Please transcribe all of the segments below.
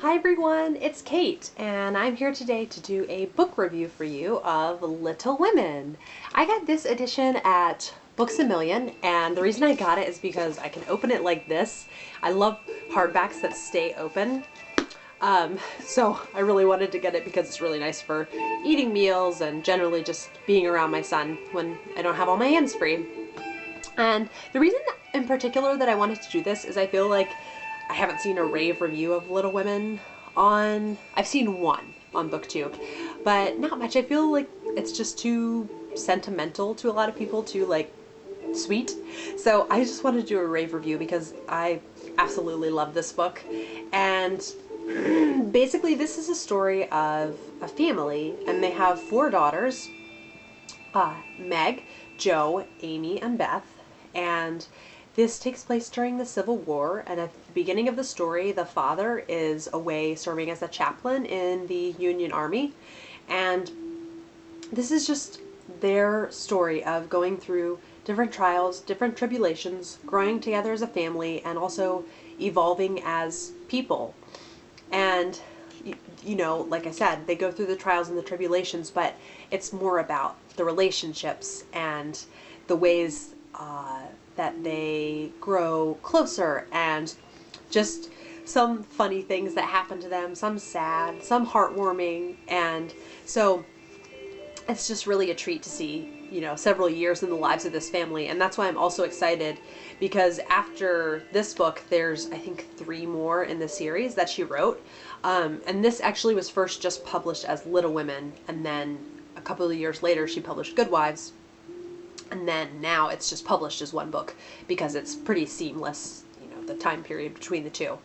Hi everyone, it's Kate, and I'm here today to do a book review for you of Little Women. I got this edition at Books A Million, and the reason I got it is because I can open it like this. I love hardbacks that stay open. So I really wanted to get it because it's really nice for eating meals and generally just being around my son when I don't have all my hands free. And the reason in particular that I wanted to do this is I feel like I haven't seen a rave review of Little Women I've seen one on BookTube, but not much. I feel like it's just too sentimental to a lot of people, too sweet. So I just wanted to do a rave review because I absolutely love this book. And basically this is a story of a family, and they have 4 daughters, Meg, Jo, Amy, and Beth, and this takes place during the Civil War, and at the beginning of the story, the father is away serving as a chaplain in the Union Army, and this is just their story of going through different trials, different tribulations, growing together as a family, and also evolving as people. And you know, like I said, they go through the trials and the tribulations, but it's more about the relationships and the ways that they grow closer, and just some funny things that happen to them, some sad, some heartwarming. And so it's just really a treat to see, you know, several years in the lives of this family. And that's why I'm also excited, because after this book there's I think 3 more in the series that she wrote, and this actually was first just published as Little Women, and then a couple of years later she published Good Wives. And then now it's just published as one book because it's pretty seamless, you know, the time period between the two.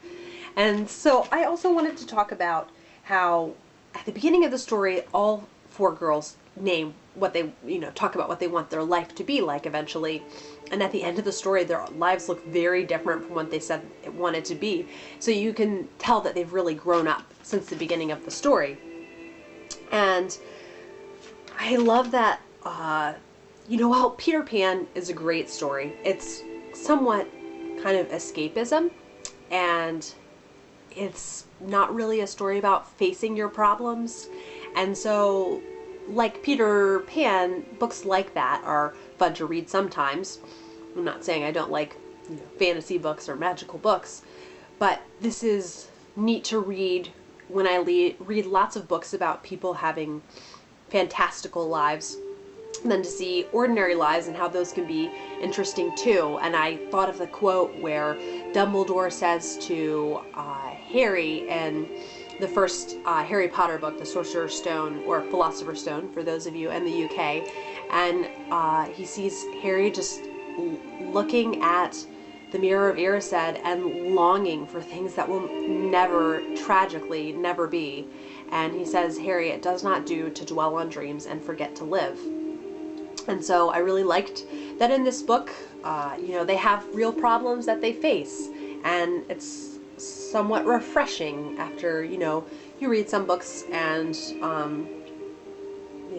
And so I also wanted to talk about how at the beginning of the story, all 4 girls name what they, you know, talk about what they want their life to be like eventually. And at the end of the story, their lives look very different from what they said it wanted to be. So you can tell that they've really grown up since the beginning of the story. And I love that, you know, while Peter Pan is a great story, it's somewhat kind of escapism, and it's not really a story about facing your problems. And so, like Peter Pan, books like that are fun to read sometimes. I'm not saying I don't like, you know, fantasy books or magical books, but this is neat to read when I read lots of books about people having fantastical lives, than to see ordinary lives and how those can be interesting too. And I thought of the quote where Dumbledore says to Harry in the first Harry Potter book, The Sorcerer's Stone, or Philosopher's Stone for those of you in the UK, and he sees Harry just looking at the Mirror of Erised and longing for things that will never, tragically, never be. And he says, "Harry, it does not do to dwell on dreams and forget to live." And so I really liked that in this book, you know, they have real problems that they face, and it's somewhat refreshing after, you know, you read some books and you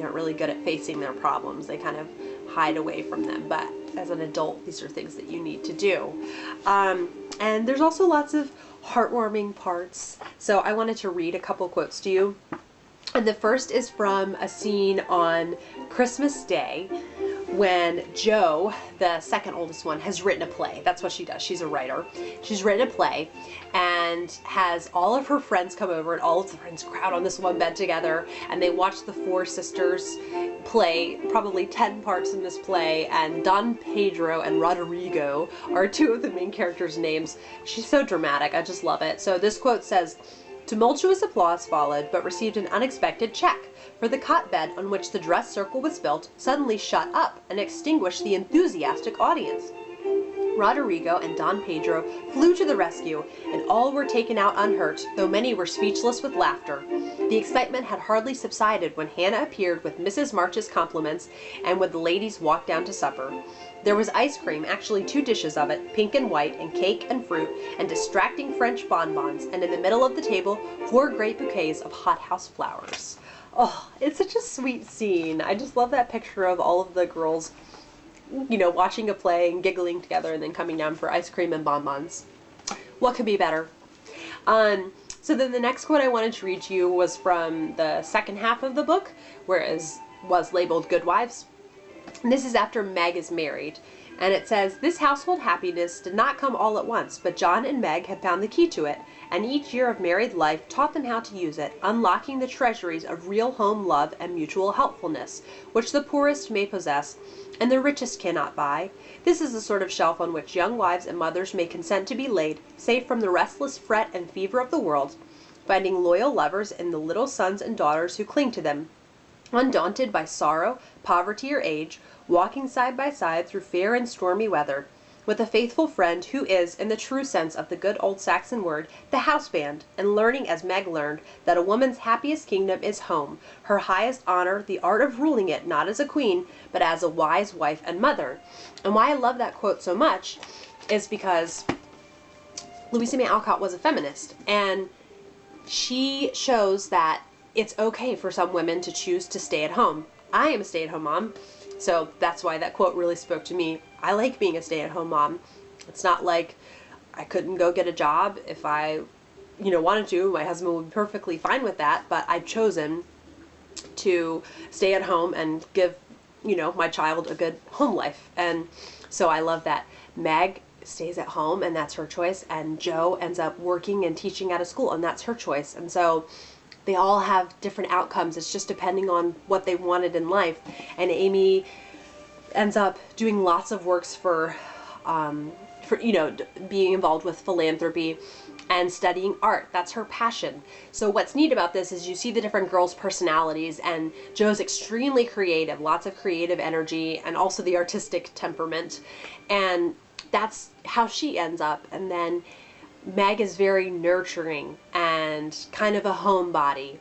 aren't really good at facing their problems. They kind of hide away from them, but as an adult, these are things that you need to do. And there's also lots of heartwarming parts, so I wanted to read a couple quotes to you. And the first is from a scene on Christmas Day when Jo, the second oldest one, has written a play. That's what she does. She's a writer. She's written a play and has all of her friends come over, and all of the friends crowd on this one bed together, and they watch the 4 sisters play probably 10 parts in this play, and Don Pedro and Rodrigo are 2 of the main characters' names. She's so dramatic. I just love it. So this quote says, "Tumultuous applause followed, but received an unexpected check, for the cot bed on which the dress circle was built suddenly shut up and extinguished the enthusiastic audience. Rodrigo and Don Pedro flew to the rescue, and all were taken out unhurt, though many were speechless with laughter. The excitement had hardly subsided when Hannah appeared with Mrs. March's compliments, and when the ladies walked down to supper. There was ice cream, actually 2 dishes of it, pink and white, and cake and fruit, and distracting French bonbons, and in the middle of the table 4 great bouquets of hothouse flowers." Oh, it's such a sweet scene. I just love that picture of all of the girls, you know, watching a play and giggling together and then coming down for ice cream and bonbons. What could be better? So then the next quote I wanted to read to you was from the second half of the book, where it was labeled Good Wives. And this is after Meg is married. And it says, "This household happiness did not come all at once, but John and Meg had found the key to it, and each year of married life taught them how to use it, unlocking the treasuries of real home love and mutual helpfulness, which the poorest may possess, and the richest cannot buy. This is the sort of shelf on which young wives and mothers may consent to be laid, safe from the restless fret and fever of the world, finding loyal lovers in the little sons and daughters who cling to them, undaunted by sorrow, poverty, or age, walking side by side through fair and stormy weather, with a faithful friend who is, in the true sense of the good old Saxon word, the houseband, and learning as Meg learned, that a woman's happiest kingdom is home, her highest honor, the art of ruling it not as a queen, but as a wise wife and mother." And why I love that quote so much is because Louisa May Alcott was a feminist, and she shows that it's okay for some women to choose to stay at home. I am a stay-at-home mom, so that's why that quote really spoke to me. I like being a stay-at-home mom. It's not like I couldn't go get a job if I, wanted to. My husband would be perfectly fine with that, but I've chosen to stay at home and give, my child a good home life. And so I love that Meg stays at home, and that's her choice, and Jo ends up working and teaching at a school, and that's her choice. And so they all have different outcomes. It's just depending on what they wanted in life. And Amy ends up doing lots of works for being involved with philanthropy and studying art. That's her passion. So what's neat about this is you see the different girls' personalities, and Jo's extremely creative, lots of creative energy, and also the artistic temperament. And that's how she ends up. And then Meg is very nurturing and kind of a homebody.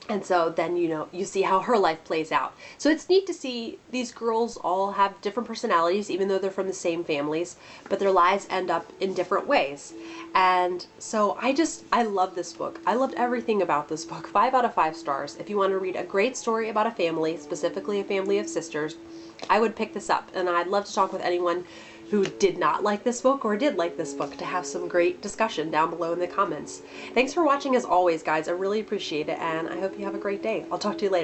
And so then, you see how her life plays out. So it's neat to see these girls all have different personalities, even though they're from the same families, but their lives end up in different ways. And so I love this book. I loved everything about this book. 5 out of 5 stars. If you want to read a great story about a family, specifically a family of sisters, I would pick this up. And I'd love to talk with anyone who did not like this book or did like this book, to have some great discussion down below in the comments. Thanks for watching as always, guys. I really appreciate it, and I hope you have a great day. I'll talk to you later.